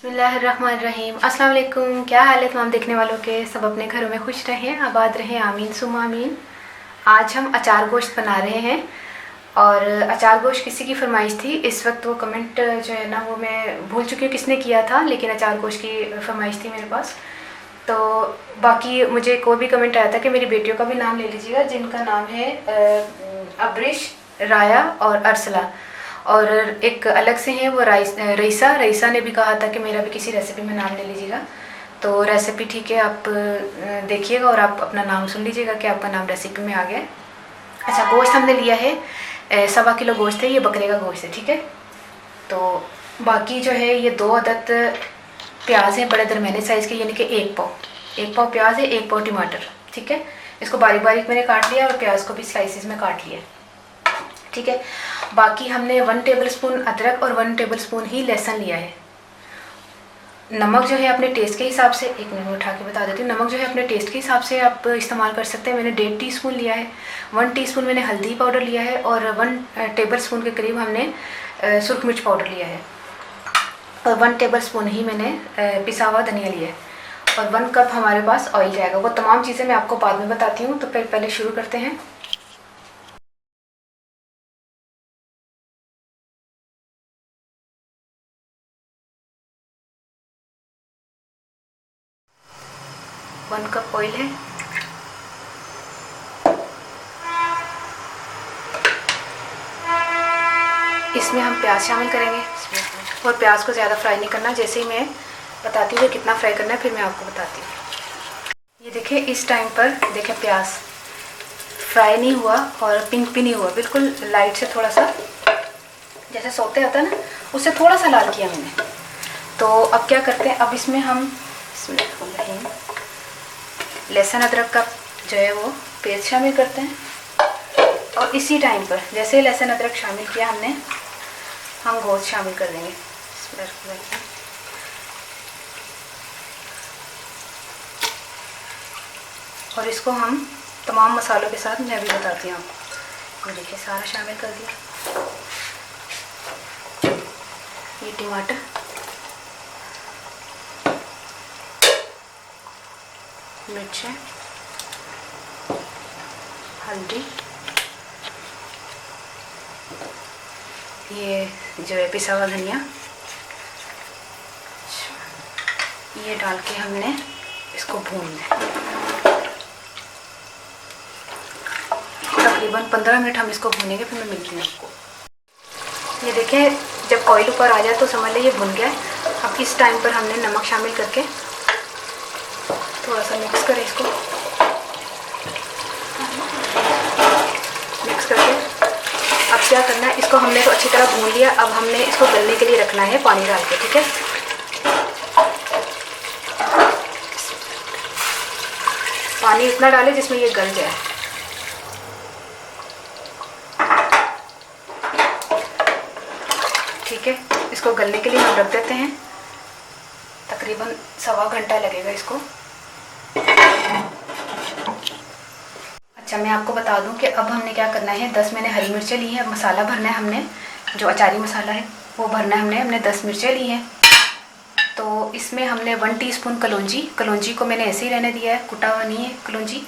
बिस्मिल्लाहिर्रहमानिर्रहीम। अस्सलाम वालेकुम। क्या हाल है तमाम देखने वालों के? सब अपने घरों में खुश रहें, आबाद रहें, आमीन सुम आमीन। आज हम अचार गोश्त बना रहे हैं और अचार गोश्त किसी की फरमाइश थी। इस वक्त वो कमेंट जो है ना वो मैं भूल चुकी हूँ किसने किया था, लेकिन अचार गोश्त की फरमाइश थी मेरे पास। तो बाकी मुझे एक और भी कमेंट आया था कि मेरी बेटियों का भी नाम ले लीजिएगा, जिनका नाम है अब्रिश, राया और अरसला। और एक अलग से हैं वो रईसा ने भी कहा था कि मेरा भी किसी रेसिपी में नाम ले लीजिएगा। तो रेसिपी ठीक है, आप देखिएगा और आप अपना नाम सुन लीजिएगा कि आपका नाम रेसिपी में आ गया। अच्छा, गोश्त हमने लिया है 1.25 किलो गोश्त है, ये बकरे का गोश्त है, ठीक है। तो बाकी जो है ये 2 अदद प्याज है बड़े दरमियाने साइज़ के, यानी कि 1 पाव प्याज है, 1 पाव टमाटर, ठीक है। इसको बारीक बारीक मैंने काट लिया और प्याज को भी स्लाइसिस में काट लिया, ठीक है। बाकी हमने 1 टेबलस्पून अदरक और 1 टेबलस्पून ही लहसुन लिया है। नमक जो है अपने टेस्ट के हिसाब से, एक मिनट उठा के बता देती हूँ, नमक जो है अपने टेस्ट के हिसाब से आप इस्तेमाल कर सकते हैं। मैंने 1.5 टीस्पून लिया है। 1 टीस्पून मैंने हल्दी पाउडर लिया है और 1 टेबलस्पून के करीब हमने सुरख मिर्च पाउडर लिया है और 1 टेबलस्पून ही मैंने पिसा हुआ धनिया लिया है और 1 कप हमारे पास ऑयल जाएगा। वो तमाम चीज़ें मैं आपको बाद में बताती हूँ, तो पहले शुरू करते हैं। वन कप ऑयल है। इसमें हम प्याज शामिल करेंगे और प्याज को ज़्यादा फ्राई नहीं करना। जैसे ही मैं बताती हूँ कितना फ्राई करना है फिर मैं आपको बताती हूँ। ये देखिए, इस टाइम पर देखें प्याज फ्राई नहीं हुआ और पिंक भी नहीं हुआ, बिल्कुल लाइट से थोड़ा सा जैसे सोते होता है ना, उससे थोड़ा सा लाल किया मैंने। तो अब क्या करते हैं, अब इसमें हम लहसुन अदरक का जो है वो पेस्ट शामिल करते हैं और इसी टाइम पर जैसे लहसुन अदरक शामिल किया हमने, हम गोश्त शामिल कर देंगे। और इसको हम तमाम मसालों के साथ मैं भी बताती हूँ आपको। ये देखिए सारा शामिल कर दिया। ये टमाटर, मिर्चें, हल्दी, ये जो है पिसा हुआ धनिया, ये डाल के हमने इसको भूनना है। तकरीबन 15 मिनट हम इसको भूनेंगे, फिर मैं मिलती हूँ आपको। ये देखें, जब ऑयल ऊपर आ जाए तो समझ लें ये भुन गया है। अब इस टाइम पर हमने नमक शामिल करके थोड़ा सा मिक्स करें इसको। मिक्स करके अब क्या करना है, इसको हमने तो अच्छी तरह भून लिया। अब हमने इसको गलने के लिए रखना है पानी डाल के, ठीक है। पानी इतना डाले जिसमें ये गल जाए। ठीक है, इसको गलने के लिए हम रख देते हैं। तकरीबन 1.25 घंटा लगेगा इसको। अच्छा, मैं आपको बता दूं कि अब हमने क्या करना है। 10 मैंने हरी मिर्चें ली हैं। अब मसाला भरना है हमने, जो अचारी मसाला है वो भरना है हमने 10 मिर्चें ली हैं। तो इसमें हमने 1 टीस्पून कलौंजी को मैंने ऐसे ही रहने दिया है, कूटा हुआ नहीं है कलौंजी।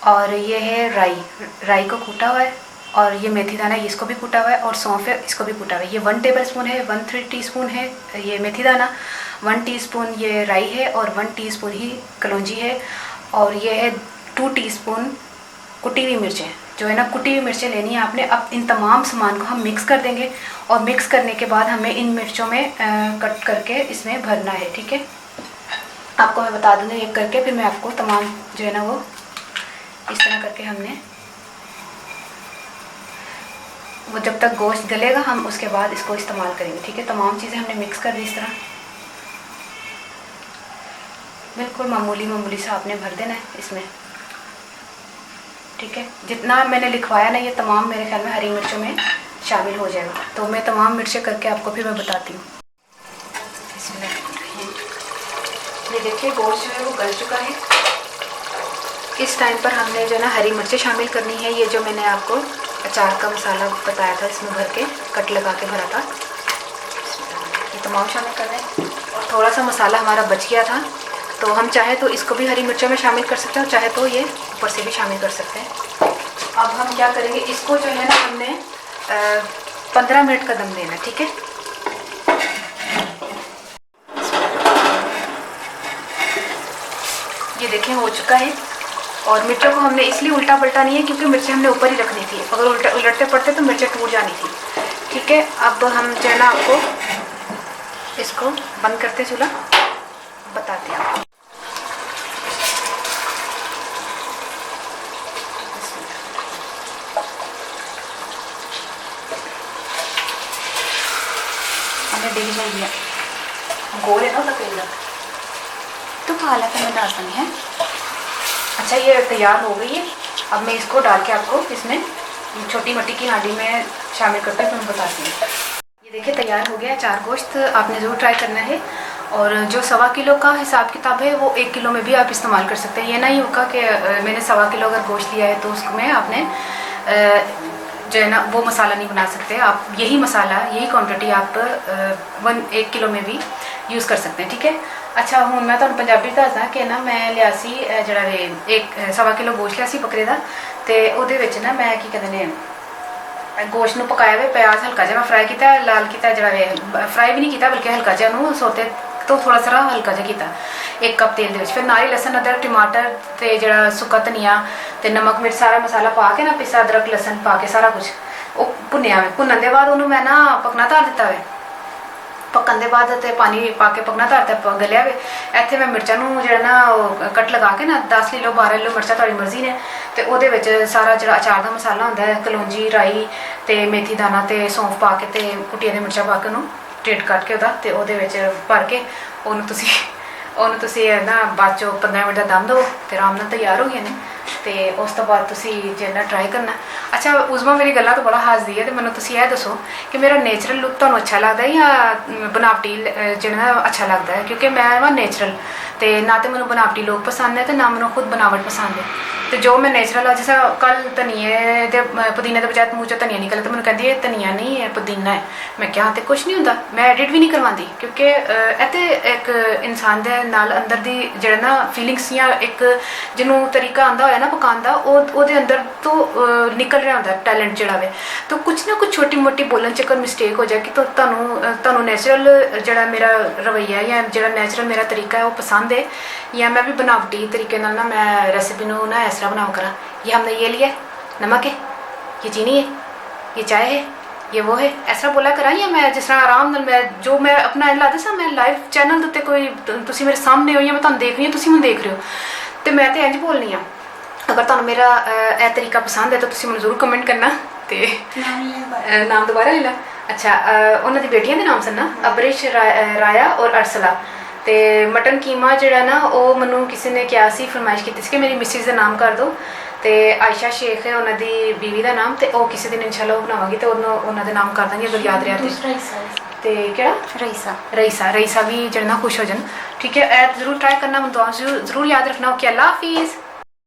और ये है राई को कूटा हुआ है, और ये मेथी दाना इसको भी कूटा हुआ है, और सौंफ है इसको भी कूटा हुआ है। ये 1 टेबलस्पून है, 1/3 टीस्पून है ये मेथी दाना, 1 टीस्पून ये राई है और 1 टीस्पून ही कलौंजी है। और ये है 2 टीस्पून कुटी हुई मिर्चें, जो है ना कुटी हुई मिर्चें लेनी है आपने। अब इन तमाम सामान को हम मिक्स कर देंगे और मिक्स करने के बाद हमें इन मिर्चों में कट करके इसमें भरना है, ठीक है। आपको मैं बता दूँगी एक करके, फिर मैं आपको तमाम जो है ना वो इस तरह करके हमने वो जब तक गोश्त गलेगा हम उसके बाद इसको इस्तेमाल करेंगे, ठीक है। तमाम चीज़ें हमने मिक्स कर दी इस तरह, बिल्कुल मामूली सा आपने भर देना है इसमें, ठीक है। जितना मैंने लिखवाया ना ये तमाम मेरे ख्याल में हरी मिर्चों में शामिल हो जाएगा। तो मैं तमाम मिर्चें करके आपको फिर मैं बताती हूँ। ये देखिए गोश्त जो है वो गल चुका है। इस टाइम पर हमने जो है ना हरी मिर्चें शामिल करनी है। ये जो मैंने आपको अचार का मसाला बताया था इसमें भर के कट लगा के भरा था, ये तमाम शामिल कर दें। और थोड़ा सा मसाला हमारा बच गया था, तो हम चाहे तो इसको भी हरी मिर्चों में शामिल कर सकते हैं और चाहे तो ये ऊपर से भी शामिल कर सकते हैं। अब हम क्या करेंगे, इसको जो है ना हमने 15 मिनट का दम देना, ठीक है। ये देखें हो चुका है। और मिर्चों को हमने इसलिए उल्टा पलटा नहीं है क्योंकि मिर्चें हमने ऊपर ही रखनी थी, अगर उलटते पड़ते तो मिर्चें टूट जानी थी, ठीक है। अब हम जो है ना आपको इसको बंद करते चूल्हा, बताते हैं आपको। हमने डेली नहीं दिया गोल है ना तकरीबन, तो हालत में दासन है। अच्छा ये तैयार हो गई है। अब मैं इसको डाल के आपको इसमें छोटी मट्टी की हांडी में शामिल करते हैं, तो मैं बताती हूँ। ये देखिए तैयार हो गया अचार गोश्त, आपने ज़रूर ट्राई करना है। और जो 1.25 किलो का हिसाब किताब है वो 1 किलो में भी आप इस्तेमाल कर सकते हैं। ये नहीं होगा कि मैंने 1.25 किलो अगर गोश्त लिया है तो उसमें आपने जो है ना वो मसाला नहीं बना सकते। आप यही मसाला, यही क्वांटिटी आप 1 किलो में भी यूज़ कर सकते हैं, ठीक है। अच्छा हूँ मैं तुहानू पंजाबी दसदा कि ना मैं लिया सी जड़ा 1.25 किलो गोश्त लिया सी बकरे का, तो ਉਹਦੇ ਵਿੱਚ ना मैं की कहते हैं गोश्त ਨੂੰ पकाया हुआ प्याज हल्का जिहा मैं फ्राई किया, लाल किया, जड़ा फ्राई भी नहीं किया बल्कि हल्का जिहा ਉਹਨੂੰ सोते तो थोड़ा सा हल्का जिहा किया 1 कप तेल ਦੇ ਵਿੱਚ। फिर नाल ही लसन अदरक टमाटर तो जड़ा सुक्का धनिया तो नमक मिर्च सारा मसाला पा के ना पिसा अदरक लसन पा के सारा कुछ वो भुनिया वे। भुनन के बाद उन्होंने मैं ना पकना धर दिता वे, पकन के बाद तो पानी पा के पकना धरता गलिया वे। इत्थे मैं मिर्चां जो ना कट लगा के ना 10 किलो 12 किलो मिर्चा थोड़ी मर्जी ने, तो वो सारा जो अचार का मसाला होंदा है कलौंजी राई तो मेथी दाना तो सौंफ पा के तो कुटिया दी मिर्चा पा के उन्होंने टेट कट के तो वो भर के ਉਹਨੂੰ ਤੁਸੀਂ ਨਾ ਬਾਅਦ ਚੋਂ 15 ਮਿੰਟ ਦਾ ਦਮ ਦਿਓ ਤੇ ਆਰਾਮ ਨਾਲ ਤਿਆਰ ਹੋ ਗਏ ਨੇ। ਤੇ ਉਸ ਤੋਂ ਬਾਅਦ ਤੁਸੀਂ ਜਿਹੜਾ ਟਰਾਈ ਕਰਨਾ। ਅੱਛਾ ਉਸਮਾ ਮੇਰੀ ਗੱਲਾਂ ਤੋਂ ਬੜਾ ਹੱਸਦੀ ਹੈ ਤੇ ਮੈਨੂੰ ਤੁਸੀਂ ਇਹ ਦੱਸੋ ਕਿ ਮੇਰਾ ਨੇਚਰਲ ਲੁੱਕ ਤੁਹਾਨੂੰ ਅੱਛਾ ਲੱਗਦਾ ਹੈ ਜਾਂ ਬਣਾਵਟੀ ਜਿਹੜਾ ਅੱਛਾ ਲੱਗਦਾ ਹੈ? ਕਿਉਂਕਿ ਮੈਂ ਵਾ ਨੇਚਰਲ ਤੇ ਨਾ ਤੇ ਮੈਨੂੰ ਬਣਾਵਟੀ ਲੋਕ ਪਸੰਦ ਹੈ ਤੇ ਨਾ ਮੈਨੂੰ ਖੁਦ बनावट पसंद है। तो जो मैं नेचुरल आ जैसा कल धनिए दे पुदीने के बजाय मूँह चो धनिया निकले तो मैंने कहती है धनिया नहीं है पुदीना है। मैं क्या तो कुछ नहीं होंदा, मैं एडिट भी नहीं करवाती क्योंकि इत्थे एक इंसान दे नाल अंदर दी जिहड़ा ना फीलिंग्स या एक जिन्हों तरीका आंदा होया ना पकाने का वो अंदर तो निकल रहा होंदा टैलेंट जिहड़ा वे। तो कुछ ना कुछ छोटी मोटी बोलन च अगर मिसटेक हो जाए कि तो तुहानूं नेचुरल जिहड़ा मेरा रवैया या जिहड़ा नेचुरल मेरा तरीका है वो पसंद है या मैं भी बनावटी तरीके नाल ना मैं रेसिपी नूं ना इस तरह बनाओ करा। ये हमने ये लिया नमक है, ये चीनी है, ये चाय है, ये वो है, ऐसा बोला करा या मैं जिस तरह आराम नाल मैं जो मैं अपना ला दसा मैं लाइव चैनल उत्ते कोई तुसी मेरे सामने हो या मैं तुहानूं देख रही हूँ तुसी मैनूं देख रहे हो तो मैं तो इंज बोलनी हाँ। अगर तुहानूं मेरा यह तरीका पसंद है तो तुसी मैनूं जरूर कमेंट करना। तो नाम दोबारा ले ला। अच्छा उन्होंने बेटियां के नाम सन ना अबरिश राया और अरसला। तो मटन कीमा जोड़ा ना वो मैनू किसी ने क्या सी फरमाइश की कि मेरी मिसिज का नाम कर दो। तो आयशा शेख है उन्होंने बीवी का नाम, तो किसी दिन इंशाल्लाह बनावांगी तो उन्होंने नाम कर देंगे अगर याद रहा तो क्या रईसा रईसा रईसा भी जो ना खुश हो जान। ठीक है जरूर ट्राई करना, मैं दुआ जरूर याद रखना। ओके अल्लाह हाफिज़।